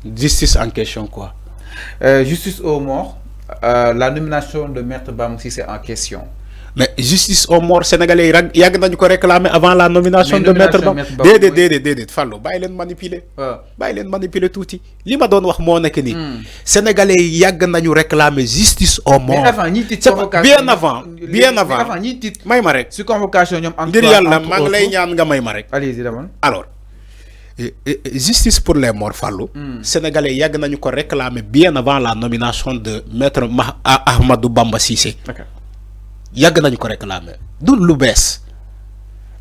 Justice en question quoi? Justice aux morts, la nomination de Maître Bamba Cissé en question. Mais justice aux morts sénégalais yi yàgg nañu ko réclamer avant la nomination de Maître Bamba. déedéet Fallou bàyyi leen manipuler. bàyyi leen manipuler tuuti. li ma doon wax moo nekk ni sénégalais yi yàgg nañu réclamer justice aux morts. mais avant ñi tiit bien avant ñi tiit may ma rek. si convocation ñoom ngir yàlla maa ngi lay ñaan nga may ma rek. allez-y d'abord. alors justice pour les morts Fallou. sénégalais yàgg nañu ko réclamer bien avant la nomination de Maître Ahmadou Bamba Cissé. yàgg nañu ko réclamer du lu bees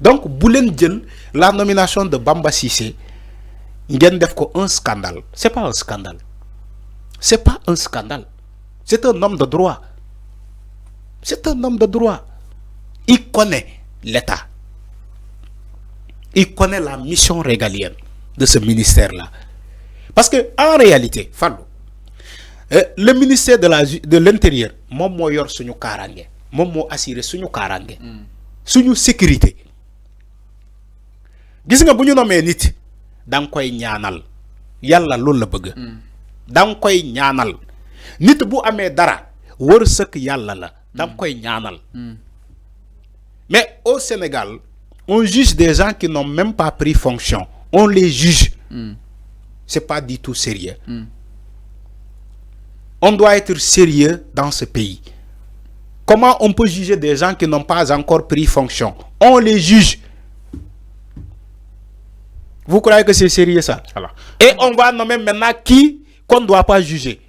donc bu leen jël la nomination de Bamba Cissé ngeen def ko un scandale. C'est pas un scandale, c'est pas un scandale, c'est un homme de droit, c'est un homme de droit. Il connaît l'État, il connaît la mission régalienne de ce ministère-là, parce que en réalité Fallou le ministère de l'Intérieur moom moo yor suñu kaaraange. moom moo assuré suñu kaaraange suñu sécurité. gis nga bu ñu nomee nit da nga koy ñaanal yàlla loolu la bëgg. da nga koy ñaanal nit bu amee dara wërsëg yàlla la da nga koy ñaanal. mais au Sénégal on juge des gens qui n'ont même pas pris fonction, on les juge. C'est pas du tout sérieux. On doit être sérieux dans ce pays. Comment on peut juger des gens qui n'ont pas encore pris fonction? On les juge. Vous croyez que c'est sérieux ça? Alors. Et on va nommer maintenant qui qu'on ne doit pas juger.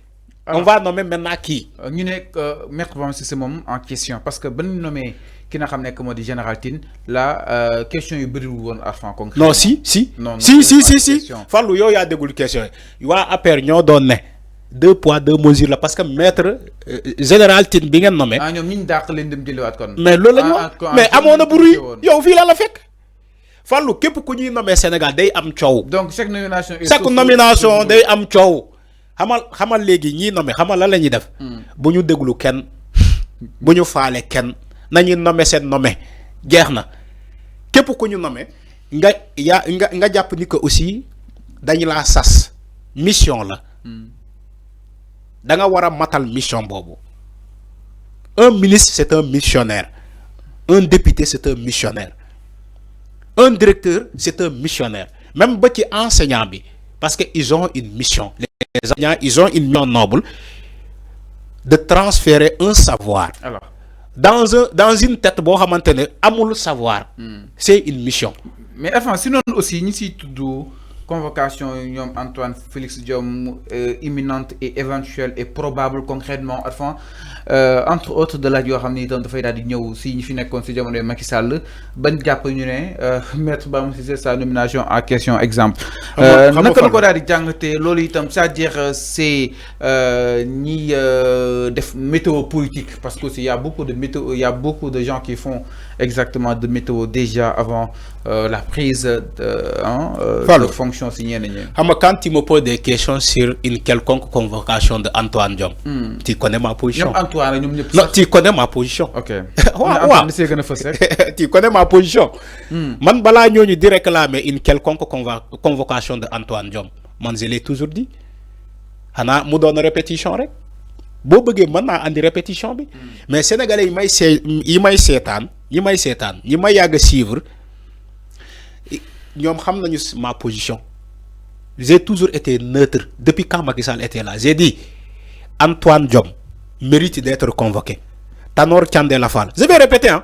Alors, on va nommer maintenant qui? Nous sommes Maître Bamba Cissé en question. Parce que ben nommé qui n'a pas comme dit Général Tine, la question est brûlée à fond concret. Non, si. Fallou, il y a des questions. Il y a affaire ñoo donné. 2 poids 2 mesures là parce que Maître Général Tine bi ngeen nommé. mais loolu la ñu wax mais amoon na bruit yow fii la fekk. Fallou képp ku ñuy nommé Sénégal day am coow. donc chaque nomination day am coow. xamal léegi ñiy nommé xamal lan la ñuy def. bu ñu déglu kenn bu ñu faale kenn nañu nommé seen nommé jeex na képp ku ñu nommé nga jàpp ni que aussi dañu laa sas mission la. da nga war a matal mission boobu. Un ministre c'est un missionnaire, un député c'est un missionnaire, un directeur c'est un missionnaire, même ba ci enseignant bi parce que ils ont une mission. Les enseignants ils ont une mission noble de transférer un savoir. Alors dans une tête boo xamante ne amul savoir. C'est une mission. mais enfin sinon aussi ñi si tudd convocation ñoom Antoine Félix Diome imminente et éventuelle et probable concrètement enfin entre autres de la yoo xam ne itam dafay daal di ñëw si ñi fi nekkoon si jamono Macky Sall ban jàpp ñu ne Maître Bamba Cissé sa nomination en question exemple. naka la ko daal di jàngatee loolu itam c'est-à-dire c'est ñi def météo politique parce que aussi il y a beaucoup de météo, il y a beaucoup de gens qui font exactement de météo déjà avant la prise de fonction. Quand tu me poses des questions sur une quelconque convocation de Antoine Diome, tu connais ma position. Non, tu connais ma position. Ok. Tu connais ma position. Man bala ñooñu di réclamer une quelconque convocation de Antoine Diome. Man je l'ai toujours dit. Xanaa mu doon répétition rek. Boo bëggee mën naa andi répétition bi. Mais sénégalais yi may seetaan ñi may yàgg suivre ñoom xam nañu ma position. J'ai toujours été neutre depuis quand Macky Sall était là. J'ai dit Antoine Diome mérite d'être convoqué. Tanor Thiendella Fall, je vais répéter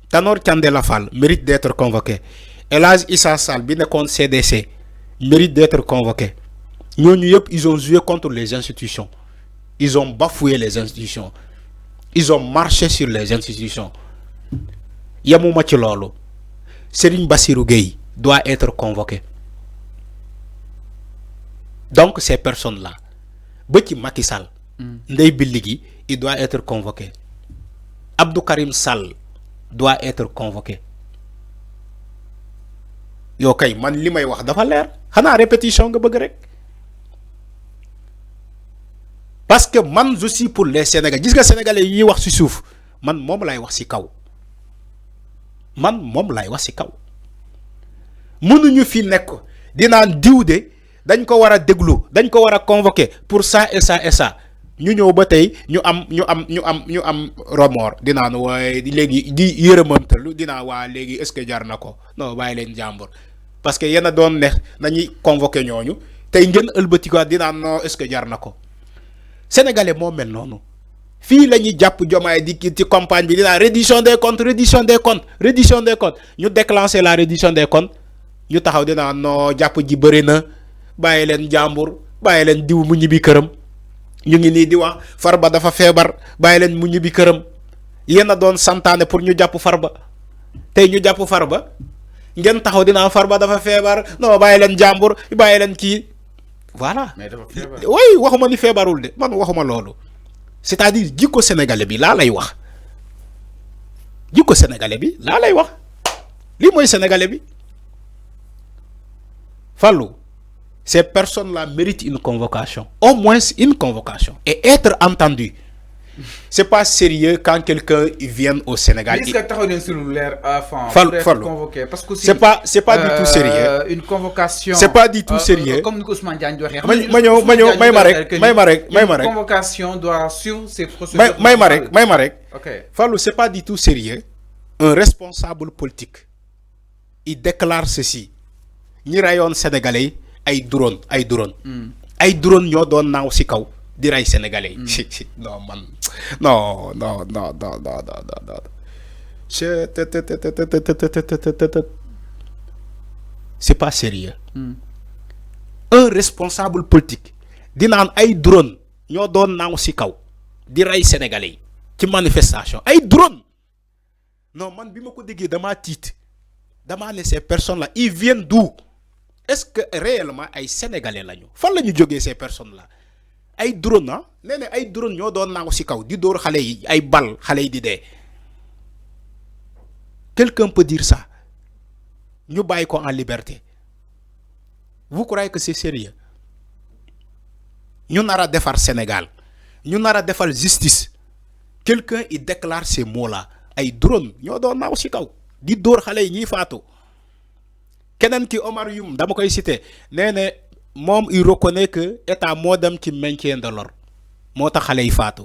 Tanor Thiendella Fall mérite d'être convoqué. El Hadji Issa Sall bi nekkoon CDC mérite d'être convoqué. Ñooñu yëpp ils ont joué contre les institutions. Ils ont bafoué les institutions. Ils ont marché sur les institutions. Yamuma ci loolu. Serigne Bassirou Gueye doit être convoqué. Donc ces personnes-là, Beti Macky Sall, Ndeye Billigui, il doit être convoqué. Abdou Karim Sall doit être convoqué. Yo kay man li may wax dafa leer xanaa répétition nga bëgg rek. Parce que man je suis pour les Sénégalais. Gis nga Sénégalais yi wax ci suuf man moom lay wax ci kaw. Mënuñu fi nekk dinaan diw de dañ ko war a déglu dañ ko war a convoquer pour ça et ça et ça ñu ñëw ba tey ñu am remords dinaa ne waaye léegi di yërëmantalu dinaa waa léegi est-ce que jar na ko non bàyyi leen jàmbur parce que yéen a doon ne nañuy convoquer ñooñu tey ngeen ëlbatikuwaat dinaa non est-ce que jar na ko sénégalais moo mel noonu fii la ñuy jàpp Diomaye di ci campagne bi dinaa reddition des comptes ñu déclencher la reddition des comptes ñu taxaw dinaa non jàpp ji bëri na bàyyi leen jàmbur bàyyi leen diw mu ñibbi këram ñu ngi nii di wax Farba dafa feebar bàyyi leen mu ñibbi këram yéen a doon santaane pour ñu jàpp Farba tey ñu jàpp Farba ngeen taxaw dinaa Farba dafa feebar non bàyyi leen jàmbur bàyyi leen kii voilà. mais dafa feebar oui waxuma ni feebarul de man waxuma loolu c'est-à-dire jikko sénégalais bi laa lay wax jikko sénégalais bi laa lay wax lii mooy sénégalais bi Fallou. Ces personnes-là méritent une convocation, au moins une convocation, et être entendu. C'est pas sérieux quand quelqu'un vient au Sénégal. Est-ce que tu as une cellulaire avant convoqué? Parce que c'est pas du tout sérieux. Une convocation. C'est pas du tout sérieux. Comme Ousmane Diagne doit une convocation doit suivre ses procédures. Ok. Fallou, c'est pas du tout sérieux. Un responsable politique, il déclare ceci. Ni rayon sénégalais. ay drone ñoo doon naaw ci kaw di ray sénégalais non man non c'est pas sérieux. Un responsable politique di naan ay drone ñoo doon naaw ci kaw di ray sénégalais ci manifestation ay drone non man bima ko déggee dama tiit dama ne ces personnes là ils viennent d'où? Est-ce que réellement ay sénégalais lañu fan lañu jógee ces personnes là ay drone ah nee na ay drone ñoo doon naaw ci kaw di dóor xale yi ay bal xale yi di dee quelqu'un peut dire ça ñu bàyyi ko en liberté vous croyez que c'est sérieux ñu nar a defar Sénégal ñu nar a defal justice quelqu'un il déclare ces mots là ay drone ñoo doon naaw ci kaw di dóor xale yi ñuy faatu. Kenen ki Omar Youm dama koy cité néné mom il reconnaît que état moo dem ci maintien de l'ordre moo tax xale yi faatu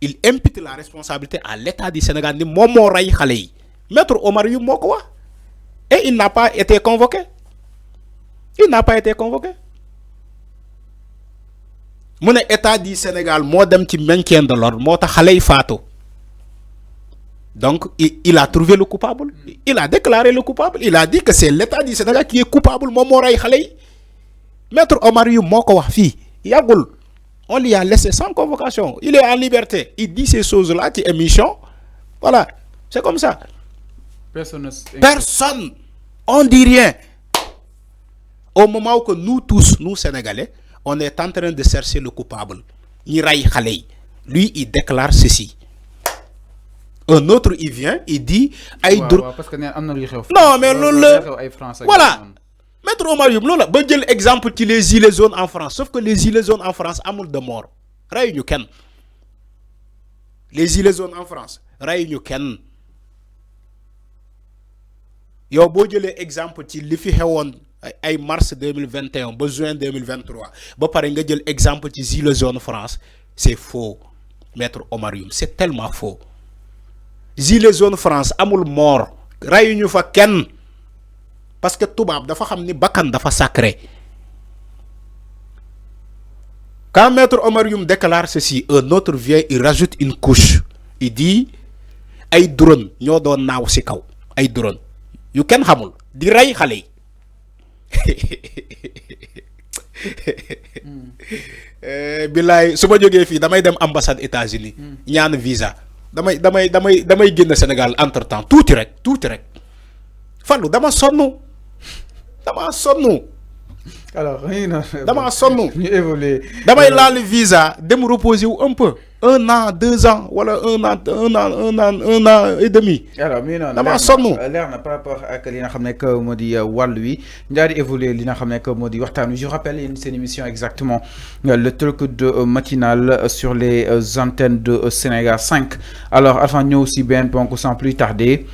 il impute la responsabilité à l'état du Sénégal ni mom mo ray xale yi maître Omar Youm moo ko wax et il n'a pas été convoqué mu ne état du Sénégal moo dem ci maintien de l'ordre moo tax xale yi faatu. Donc, il a trouvé le coupable. Il a déclaré le coupable. Il a dit que c'est l'État du Sénégal qui est coupable. Maître Omar Youm moko wax fi yagul. On lui a laissé sans convocation. Il est en liberté. Il dit ces choses-là qui émission. Voilà. C'est comme ça. Personne. On dit rien. Au moment où nous tous, nous Sénégalais, on est en train de chercher le coupable. Lui, il déclare ceci. Un autre, il vient, il dit... parce que non, mais voilà. Maître Omar Youm, exemple qui les gilets jaunes en France. Sauf que les gilets jaunes en France, amour de mort. Les gilets jaunes en France, Yo bo jëlé exemple ci li fi xewon ay mars 2021 ba juin 2023 ba paré nga jël exemple ci gilets jaunes France, c'est faux. Maître Omar Youm, c'est tellement faux. Gilets jaunes France amul mort rayuñu fa kenn parce que tubaab dafa xam ni bakkan dafa sacré. Quand Maître Omar Youm déclare ceci, un autre vient, il rajoute une couche. Il dit ay drone ñoo doon naaw ci kaw ay drone yu kenn xamul di ray xale yi. Billaay su ma jógee fii damay dem ambassade États-Unis ñaan visa. damay génn Sénégal entre temps tuuti rek Fallou dama sonn alors dama sonn ñu évoluer damay laal visa dem reposer wu un peu 1 an 2 ans wala 1 an et demi. alors mi non dama sonn leer na par rapport ak li nga xam ne que moo di wàll wi ñaari évoluer li nga xam ne que moo di waxtaan wi je rappelle yéen seen émission exactement le truc de matinal sur les antennes de Sénégal 5 alors Alpha ñëw si benn ponk sans plus tarder.